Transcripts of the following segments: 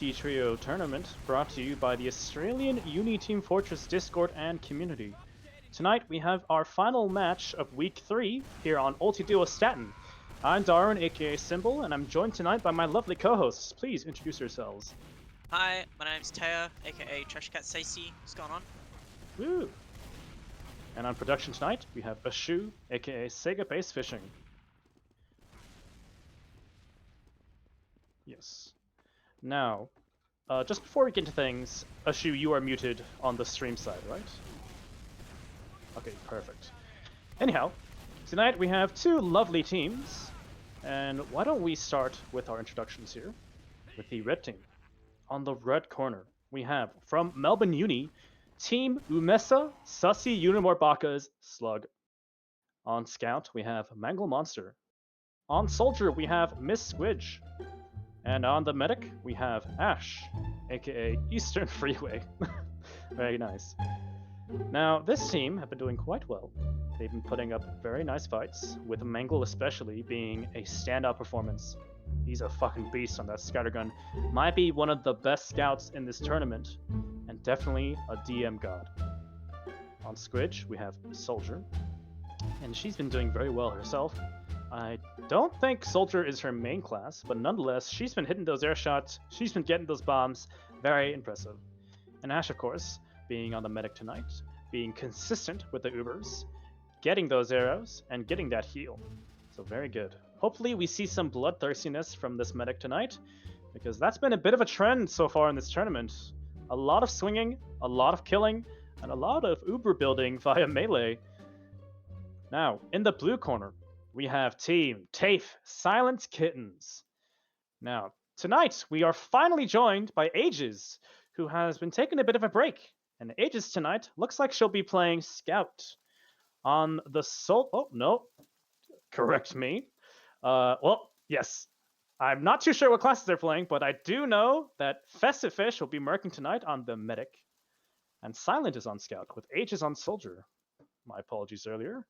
Ultitrio tournament brought to you by the Australian Uni Team Fortress Discord and community. Tonight we have our final match of week 3 here on Ulti Statin. I'm Darwin, aka Symbol, and I'm joined tonight by my lovely co-hosts. Please introduce yourselves. Hi, my name's Taya, aka Trash Cat Stacey. What's going on? Woo! And on production tonight we have Ashu, aka Sega Base Fishing. Yes. Now, just before we get into things, Ashu, you are muted on the stream side, right? Okay, perfect. Anyhow, tonight we have two lovely teams, and why don't we start with our introductions here, with the red team. On the red corner, we have, from Melbourne Uni, Team Umesa Sussy Unimore Baka's Slug. On Scout, we have Mangle Monster. On Soldier, we have Miss Squidge. And on the medic, we have Ash, aka Eastern Freeway. Very nice. Now, this team have been doing quite well. They've been putting up very nice fights, with Mangle especially being a standout performance. He's a fucking beast on that scattergun. Might be one of the best scouts in this tournament, and definitely a DM god. On Squidge, we have Soldier, and she's been doing very well herself. I don't think Soldier is her main class, but nonetheless, she's been hitting those air shots, she's been getting those bombs, very impressive. And Ash, of course, being on the medic tonight, being consistent with the Ubers, getting those arrows, and getting that heal. So very good. Hopefully we see some bloodthirstiness from this medic tonight, because that's been a bit of a trend so far in this tournament. A lot of swinging, a lot of killing, and a lot of Uber building via melee. Now, in the blue corner, we have Team TAFE Silent Kittens. Now, tonight we are finally joined by Aegis, who has been taking a bit of a break. And Aegis tonight looks like she'll be playing Scout. On the oh no, correct me. Well, yes, I'm not too sure what classes they're playing, but I do know that Festive Fish will be merking tonight on the medic. And Silent is on Scout, with Aegis on Soldier. My apologies earlier.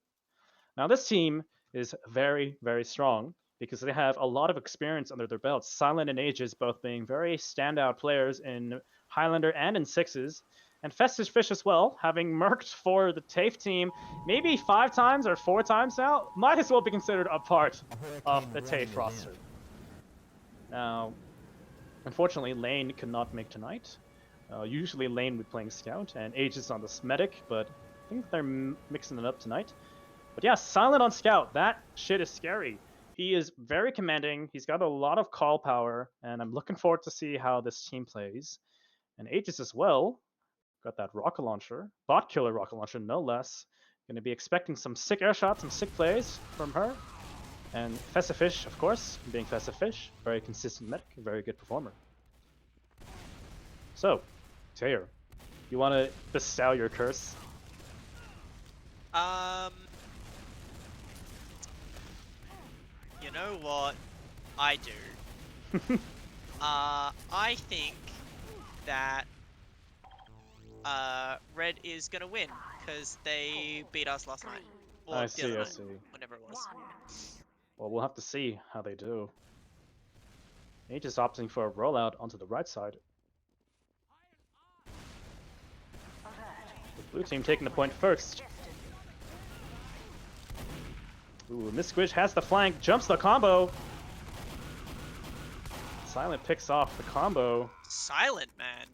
Now this team is very, very strong because they have a lot of experience under their belts. Silent and Aegis both being very standout players in Highlander and in Sixes. And Festive Fish as well, having merked for the TAFE team maybe 5 times or 4 times now, might as well be considered a part of the TAFE roster. Now, unfortunately, Lane could not make tonight. Usually Lane would be playing Scout and Aegis on the medic, but I think they're mixing it up tonight. But yeah, Silent on Scout, that shit is scary. He is very commanding, he's got a lot of call power, and I'm looking forward to see how this team plays. And Aegis as well, got that rocket launcher, bot killer rocket launcher no less. Gonna be expecting some sick air shots, some sick plays from her. And Festive Fish, of course, being Festive Fish, very consistent medic, very good performer. So, Taylor, you wanna bestow your curse? You know what I do? I think that Red is gonna win because they beat us last night. Or I the see, other I night, see. whenever it was. Well, we'll have to see how they do. Aegis opting for a rollout onto the right side. The blue team taking the point first. Ooh, Miss Squish has the flank, jumps the combo. Silent picks off the combo. Silent, man.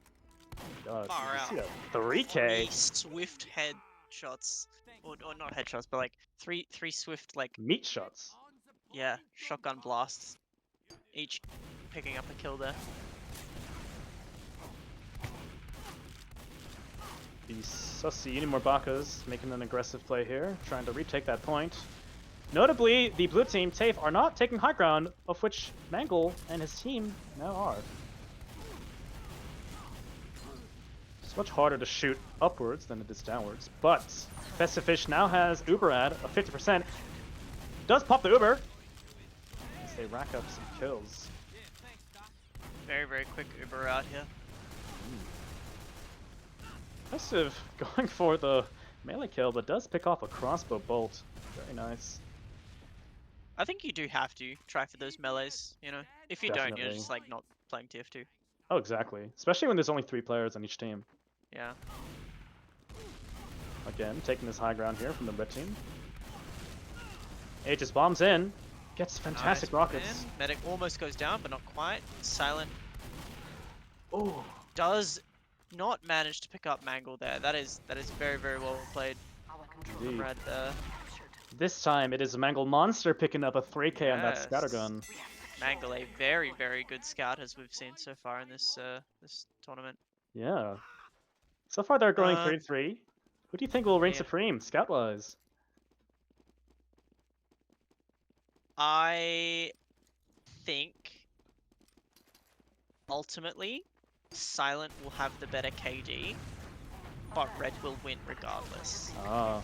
God, Far you out. see that 3K. 3 swift headshots. Or not headshots, but like three swift, like, Meat shots. yeah, shotgun blasts. Each picking up a kill there. The Sussy Unimore Bakas making an aggressive play here, trying to retake that point. Notably, the blue team, TAFE, are not taking high ground, of which Mangle and his team now are. It's much harder to shoot upwards than it is downwards, but Festive Fish now has Uber ad of 50%. Does pop the Uber as they rack up some kills. Very, very quick Uber out here. Festive going for the melee kill, but does pick off a crossbow bolt. Very nice. I think you do have to try for those melees, you know? If you don't, you're Definitely. just like not playing TF2. Oh, exactly. Especially when there's only 3 players on each team. Yeah. Again, taking this high ground here from the red team. Aegis bombs in. Gets fantastic Nice rockets. win. Medic almost goes down, but not quite. Silent Oh, does not manage to pick up Mangle there. That is very, very well played from indeed. Red there. This time it is a Mangle Monster picking up a 3k on that Yes. scattergun. Mangle, a very, very good scout as we've seen so far in this this tournament. Yeah. So far they're going 3-3. Who do you think will reign Yeah. supreme, scout-wise? I think ultimately Silent will have the better KD, but Red will win regardless. Ah.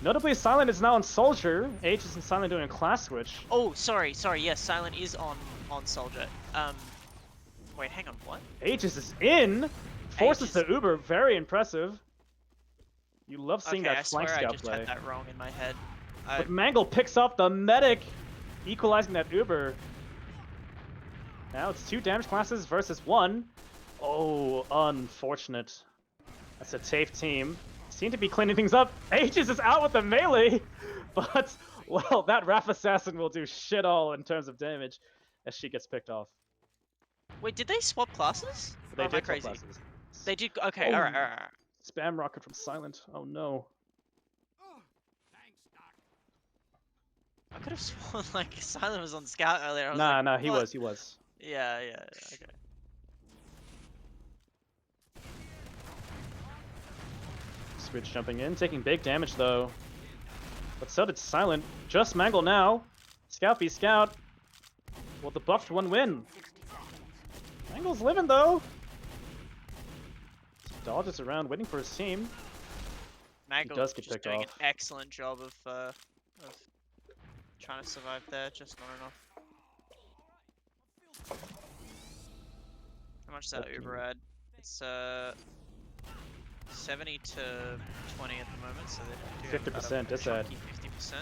Notably, Silent is now on Soldier. Aegis and Silent doing a class switch. Oh, sorry, yes, Silent is on Soldier. Wait, hang on, what? Aegis is in! Forces Aegis- the Uber, very impressive. You love seeing Okay, that I flank swear I scout just play. had that wrong in my head. But Mangle picks up the medic, equalizing that Uber. Now it's 2 damage classes versus 1. Oh, unfortunate. That's a TAFE team. Seem to be cleaning things up. Aegis is out with the melee, but, well, that Wrath Assassin will do shit all in terms of damage as she gets picked off. Wait, did they swap classes? They Or am I did swap crazy? classes. They did. Okay, Oh. alright. Spam rocket from Silent. Oh no. I could have sworn like Silent was on scout earlier. I was Nah, like, nah, he what? was. Yeah, okay. Switch jumping in, taking big damage though. But so did Silent. Just Mangle now. Scout v Scout. Will the buffed one win? Mangle's living though. Dodges around, waiting for his team. Mangle does get just picked doing off. an excellent job of trying to survive there, just not enough. How much is that Okay. Uber ad? It's 70 to 20 at the moment, so they do have 50% DESA ad. 50%.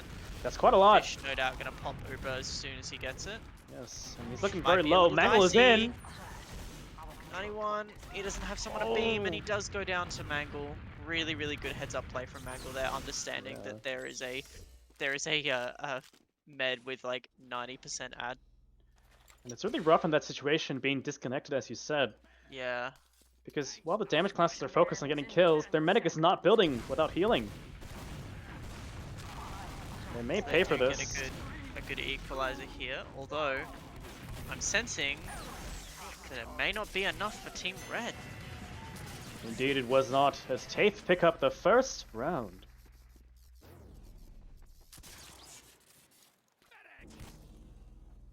That's quite a lot. Fish, no doubt, gonna pop Uber as soon as he gets it. Yes, and he's looking Might very be a low. little Mangle is dicey. in. 91, he doesn't have someone to beam, and he Oh. does go down to Mangle. Really, really good heads up play from Mangle there, understanding Yeah. that there is a med with like 90% ad. And it's really rough in that situation being disconnected, as you said. Yeah. Because while the damage classes are focused on getting kills, their medic is not building without healing. They may pay for this. Get a good equalizer here, although I'm sensing that it may not be enough for Team Red. Indeed it was not, as TAFE pick up the first round.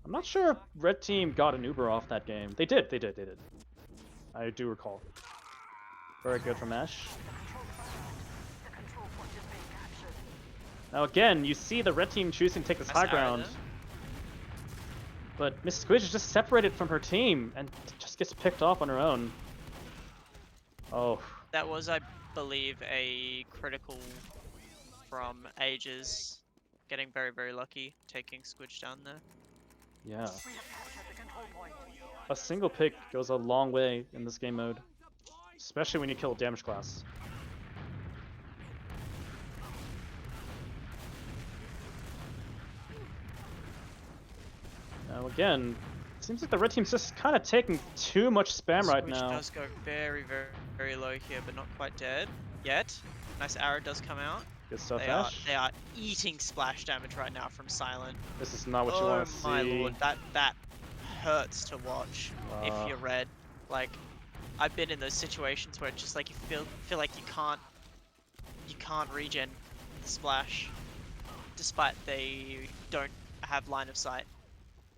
I'm not sure if Red Team got an Uber off that game. They did. I do recall. Very good from Ash. Now again, you see the Red Team choosing to take this Nice high arrow ground. there. But Miss Squidge is just separated from her team and just gets picked off on her own. Oh. That was, I believe, a critical from Aegis. Getting very, very lucky, taking Squidge down there. Yeah. A single pick goes a long way in this game mode. Especially when you kill a damage class. Now again, it seems like the red team's just kind of taking too much spam right Squidge now. does go very, very, very low here, but not quite dead yet. Nice arrow does come out. Good stuff, They Ash. are eating splash damage right now from Silent. This is not what you Oh want to see. my lord, that hurts to watch if you're red. Like, I've been in those situations where it's just like you feel like you can't regen the splash, despite they don't have line of sight.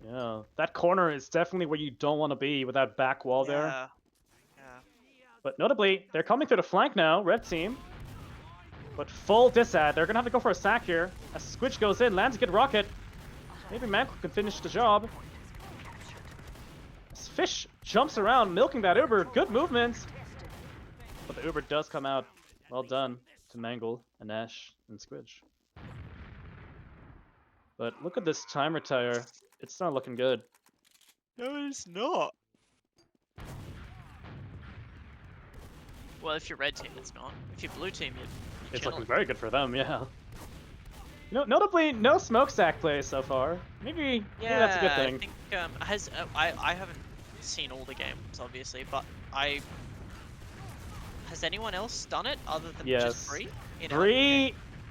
Yeah, that corner is definitely where you don't want to be with that back wall there. Yeah. But notably, they're coming through the flank now, red team. But full disad, they're gonna have to go for a sack here. As Squidge goes in, lands a good rocket. Maybe Mangle can finish the job. As Fish jumps around, milking that Uber. Good movement. But the Uber does come out. Well done to Mangle and Ash and Squidge. But look at this time retire. It's not looking good. No, it's not. Well, if you're red team, it's not. If you're blue team, you're It's chilling. looking very good for them, yeah. You know, notably, no smokestack plays so far. Maybe that's a good thing. I think I haven't seen all the games obviously, but has anyone else done it other than just Bree?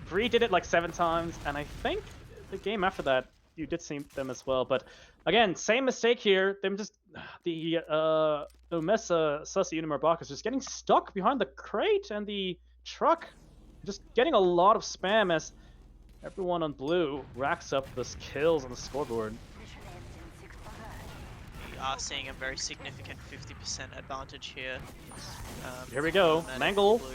Bree did it like 7 times, and I think the game after that you did see them as well. But again, same mistake here. Them just the Mesa Sussy Unimarbach is just getting stuck behind the crate and the truck, just getting a lot of spam as everyone on blue racks up the kills on the scoreboard. We are seeing a very significant 50% advantage here. Here we go, Mangle blue.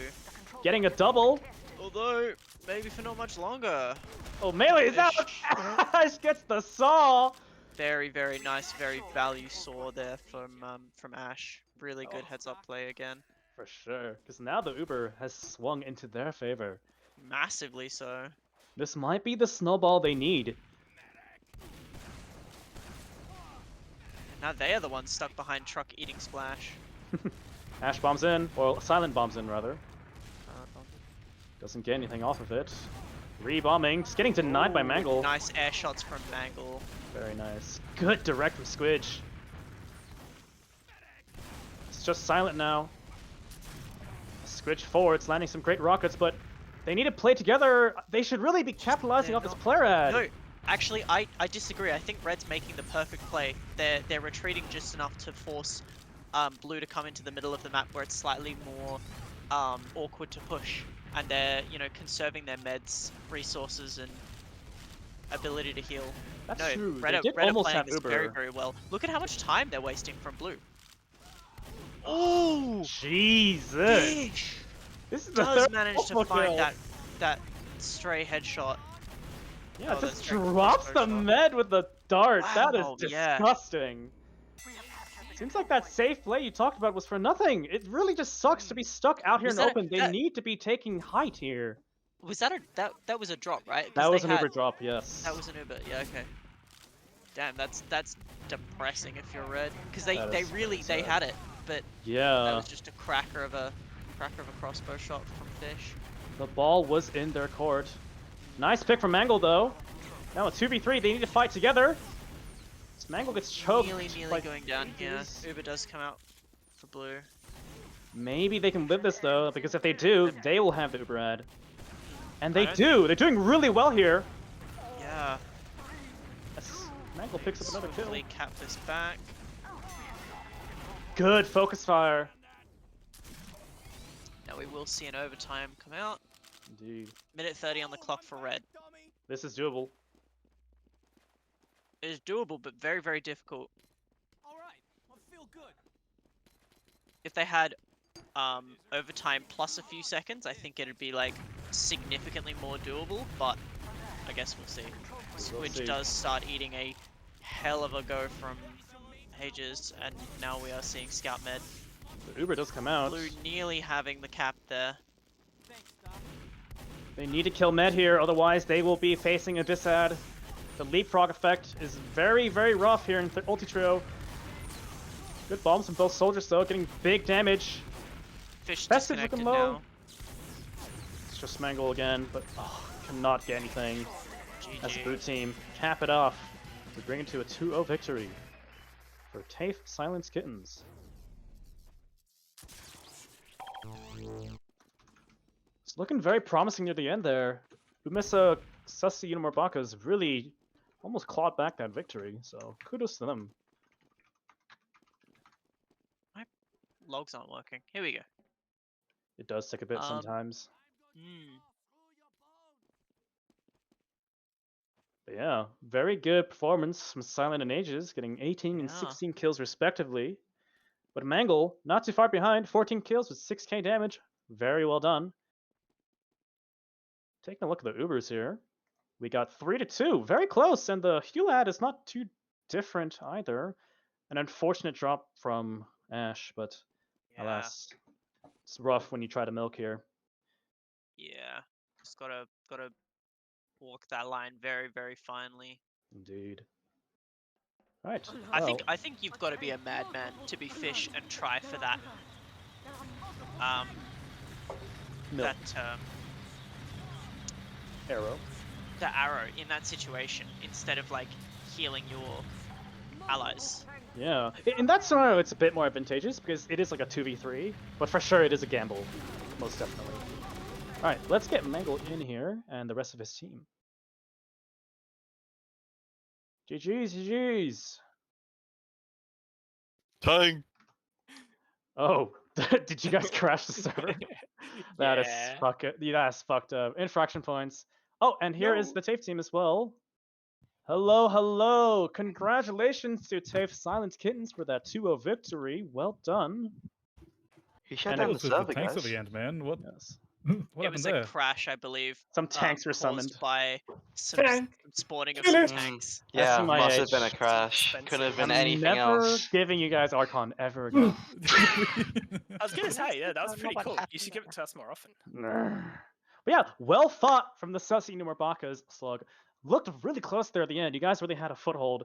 getting a double. Although, maybe for not much longer. Oh, melee is out! Ash gets the saw! Very, very nice, very value saw there from Ash. Really good heads-up play again. For sure, because now the Uber has swung into their favor. Massively so. This might be the snowball they need. Now they are the ones stuck behind truck eating Splash. Ash bombs in, or Silent bombs in rather. Doesn't get anything off of it. Rebombing, just getting denied by Mangle. Nice air shots from Mangle. Very nice. Good direct from Squidge. It's just Silent now. Squidge forwards, landing some great rockets, but they need to play together. They should really be capitalizing off this player ad. No, actually, I disagree. I think Red's making the perfect play. They're retreating just enough to force Blue to come into the middle of the map where it's slightly more awkward to push. And they're, conserving their meds, resources, and ability to heal. That's true. Red are playing this very, very well. Look at how much time they're wasting from Blue. Oh, Jesus! Bish This is the does third manage to find that stray headshot. Yeah, just drops the med with the dart. Wow, that is disgusting. Seems like that safe play you talked about was for nothing. It really just sucks to be stuck out here in the open. They need to be taking height here. Was that that was a drop, right? That was an Uber drop, yes. That was an Uber, yeah, okay. Damn, that's depressing if you're Red, because they had it, but yeah, that was just a cracker of a crossbow shot from Fish. The ball was in their court. Nice pick from Mangle though. Now a 2v3, they need to fight together. Mangle gets choked. Nearly going down here. Uber does come out for Blue. Maybe they can live this though, because if they do, they will have the Uber ad. And they do! They're doing really well here! Yeah. Mangle picks up another kill. Cap this back. Good focus fire. Now we will see an overtime come out. Indeed. Minute 30 on the clock for Red. This is doable. It is doable, but very, very difficult. Alright, I feel good. If they had overtime plus a few seconds, I think it'd be like significantly more doable, but I guess we'll see. Squidge does start eating a hell of a go from Aegis, and now we are seeing Scout Med. The Uber does come out. Blue nearly having the cap there. They need to kill Med here, otherwise they will be facing a disad. The leapfrog effect is very, very rough here in Ultitrio. Good bombs from both soldiers though, getting big damage. Fish Vestige looking low. Now. It's just Mangle again, but cannot get anything. GG. As a blue team, cap it off to bring it to a 2-0 victory for TAFE Silence Kittens. It's looking very promising near the end there. Umisa Sussy Unimarbaka's really almost clawed back that victory, so kudos to them. My logs aren't working. Here we go. It does take a bit sometimes. But yeah, very good performance from Silent and Aegis, getting 18 and 16 kills respectively. But Mangle, not too far behind, 14 kills with 6k damage. Very well done. Taking a look at the Ubers here. We got 3-2, very close, and the heal ad is not too different either. An unfortunate drop from Ash, but alas, it's rough when you try to milk here. Yeah, just gotta walk that line very, very finely. Indeed. Right. I think you've got to be a madman to be Fish and try for that No. Arrow. The arrow in that situation instead of like healing your allies. Yeah. In that scenario, it's a bit more advantageous because it is like a 2v3, but for sure it is a gamble. Most definitely. Alright, let's get Mangle in here and the rest of his team. GG's, GG's. Tying. Oh, did you guys crash the server? That is that's fucked up. Infraction points. Oh, and here is the TAFE team as well. Hello, hello. Congratulations to TAFE Silent Kittens for that 2-0 victory. Well done. He shut And down it the was with the server, tanks guys. at the end, man. What? Yes. What It happened was there? a crash, I believe. Some tanks were caused summoned. by some spawning of some tanks. Yeah, SMIH. must have been a crash. Couldn't have been anything never else. giving you guys Archon ever again. I was gonna say, yeah, that was pretty what cool. You happened should give it to us more often. But yeah, well thought from the Sussy Numarbaka's slug. Looked really close there at the end. You guys really had a foothold,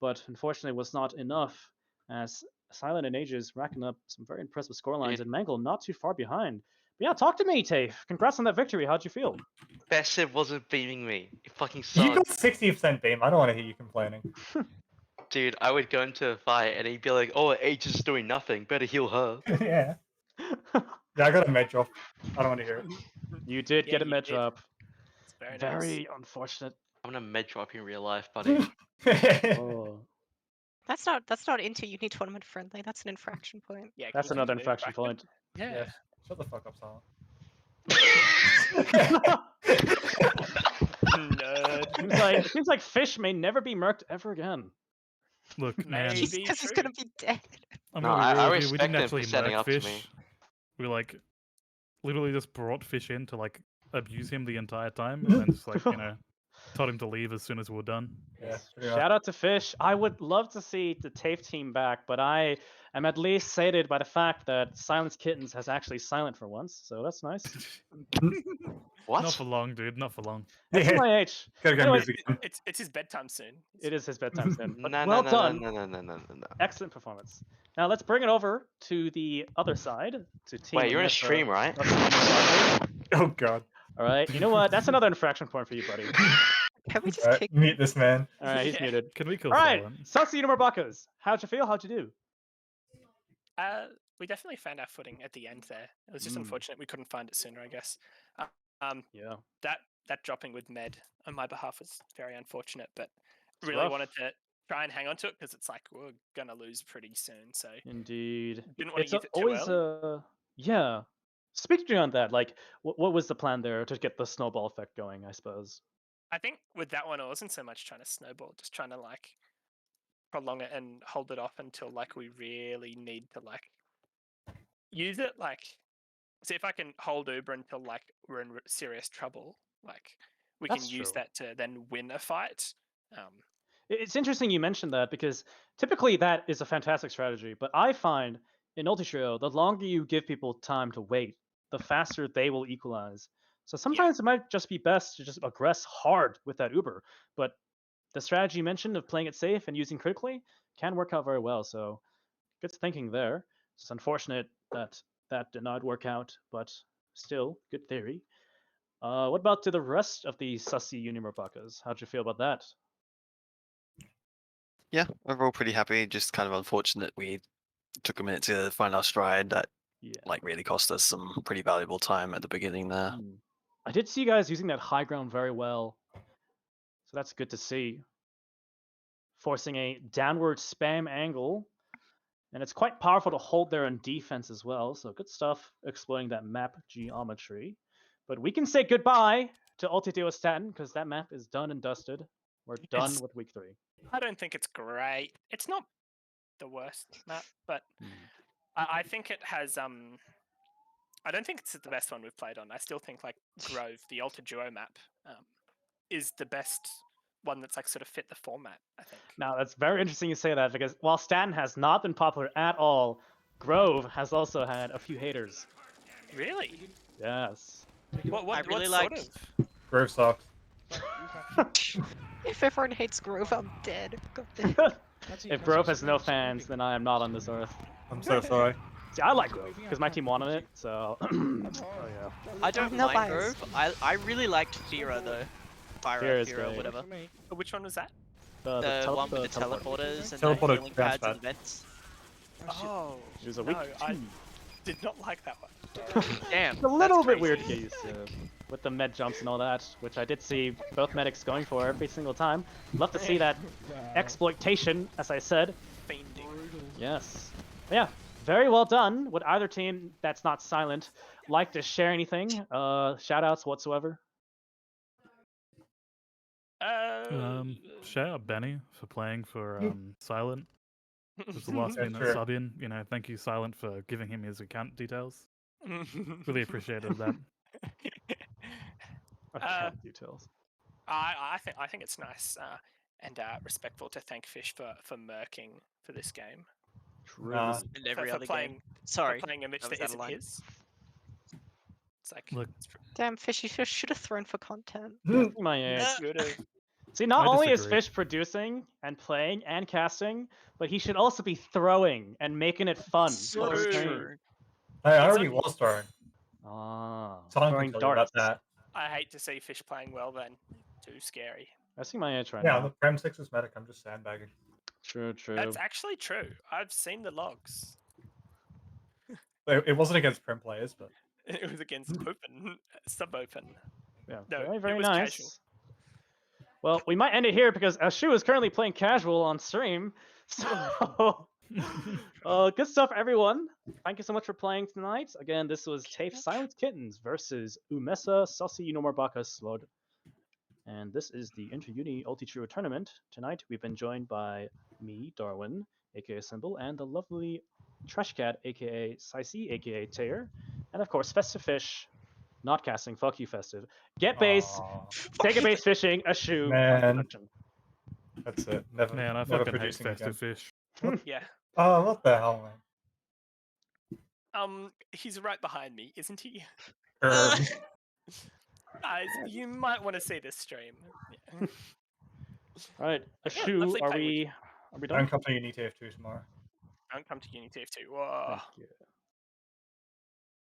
but unfortunately was not enough as Silent and Ages racking up some very impressive scorelines and Mangle not too far behind. But yeah, talk to me, TAFE. Congrats on that victory. How'd you feel? Festive wasn't beating me. It fucking You got sucked. 60% beam. I don't want to hear you complaining. Dude, I would go into a fight and he'd be like, oh, Ages is doing nothing. Better heal her. Yeah. Yeah, I got a med drop. I don't want to hear it. You did Yeah, get a you med did. drop. It's very nice. Very unfortunate. I'm gonna med drop in real life, buddy. Oh, That's not Inter-Uni tournament friendly. That's an infraction point. Yeah, that's can you another do infraction infraction? point. Yeah. Yeah. Shut the fuck up, Silent. Nerd. Seems like Fish may never be murked ever again. Look, man. Maybe. Because he's gonna be dead. I'm No, gonna be I real with you. We respect didn't him for actually setting murk up to Fish. me. We like literally just brought Fish in to like abuse him the entire time, and then just like told him to leave as soon as we were done. Yeah. pretty much. Shout out to Fish. I would love to see the TAFE team back, but I am at least sated by the fact that Silence Kittens has actually silent for once, so that's nice. What? Not for long, dude. Not for long. Yeah. SMIH. Gotta go Anyway, music again. It's his bedtime soon. It is his bedtime soon. But No, well no, done. no. Excellent performance. Now let's bring it over to the other side. To team Wait, you're in a Vanessa. stream, right? Oh god. All right. You know what? That's another infraction point for you, buddy. Can we just Alright, kick? meet this man. All right, he's Yeah. muted. Can we kill All right, Silent? Sussy Numbarbakas. How'd you feel? How'd you do? We definitely found our footing at the end there. It was just Mm. unfortunate we couldn't find it sooner, I guess. Yeah. That dropping with Med on my behalf was very unfortunate, but It's really rough. wanted to try and hang on to it because it's like we're gonna lose pretty soon. So Indeed. didn't want It's to use it too always early. yeah. Speak to me on that. Like, what was the plan there to get the snowball effect going? I suppose. I think with that one, it wasn't so much trying to snowball, just trying to like prolong it and hold it off until like we really need to like use it. Like, see if I can hold Uber until like we're in serious trouble. Like, we That's can use true. that to then win a fight. It's interesting you mentioned that because typically that is a fantastic strategy, but I find in Ultitrio, the longer you give people time to wait, the faster they will equalize. So sometimes it might just be best to just aggress hard with that Uber, but the strategy you mentioned of playing it safe and using critically can work out very well. So good thinking there. It's unfortunate that that did not work out, but still good theory. What about to the rest of the Sussy Unimerbakas? How'd you feel about that? Yeah, overall pretty happy. Just kind of unfortunate we took a minute to find our stride. That Yeah. like really cost us some pretty valuable time at the beginning there. I did see you guys using that high ground very well. So that's good to see. Forcing a downward spam angle. And it's quite powerful to hold there in defense as well. So good stuff exploiting that map geometry. But we can say goodbye to Ultitrio Staten because that map is done and dusted. We're done Yes. with week 3. I don't think it's great. It's not the worst map, but I think it has I don't think it's the best one we've played on. I still think like Grove, the Alter Duo map, is the best one that's like sort of fit the format, I think. Now that's very interesting you say that because while Staten has not been popular at all, Grove has also had a few haters. Really? Yes. What really sort liked- of? Grove sucks. If everyone hates Grove, I'm dead. Go dead. If Grove has no fans, then I am not on this earth. I'm so sorry. See, I like Grove because my team wanted it. So, oh yeah. I don't No mind bias. Grove. I really liked Fira though. Fira Fira, is Fira, great. whatever. Which one was that? The one with the teleport. teleporters and Teleporter the healing bounce pads and pad. the vents. Oh, It was a no, weak I two. did not like that one. Damn. It's a little that's bit weird crazy. case with the med jumps and all that, which I did see both medics going for every single time. Love to see that exploitation, as I said. Fiending. Yes. Yeah, very well done. Would either team that's not silent like to share anything? Shout outs whatsoever? Shout out Benny for playing for Silent. It was the last Yeah, minute sure. sub in. You know, thank you Silent for giving him his account details. Really appreciated that. Account details. I think it's nice and respectful to thank Fish for murking for this game. True. Nah. And every for other playing, game. Sorry. for playing a Mitch that was that out of isn't line. his. It's like Look. Damn, Fish, you should have thrown for content. My age. Should've. See, not I only is disagree. Fish producing and playing and casting, but he should also be throwing and making it fun. So on stream. true. I It's already only- was throwing. Ah, Someone throwing can tell you about darts. that. I hate to see Fish playing well then. Too scary. I see my edge right Yeah, now. I'm the Prem 6's medic. I'm just sandbagging. True, true. That's actually true. I've seen the logs. It wasn't against Prem players, but It was against open, sub-open. Yeah, No, very, it very was nice. casual. Well, we might end it here because Ashu is currently playing casual on stream. So, good stuff, everyone. Thank you so much for playing tonight. Again, this was TAFE Silent Kittens versus Umesa Sossi Unomarbaka Slod. And this is the Inter-Uni Ultitrio tournament. Tonight, we've been joined by me, Darwin, aka Symbol, and the lovely Trash Cat, aka Sicey, aka Tayer. And of course, Festive Fish, not casting, fuck you, Festive. Get base, Aw, take a base fishing, a shoe, Man. production. that's it. Never, Man, I never fucking hate producing Festive again. Fish. Yeah. Oh, what the hell, man? He's right behind me, isn't he? Grr. Guys, you might want to see this stream. Yeah. All right, a Yeah, shoe. lovely Are playing with we? you. Are we Don't done? come to Uni TF2 tomorrow. Don't come to Uni TF2. Whoa. Thank you.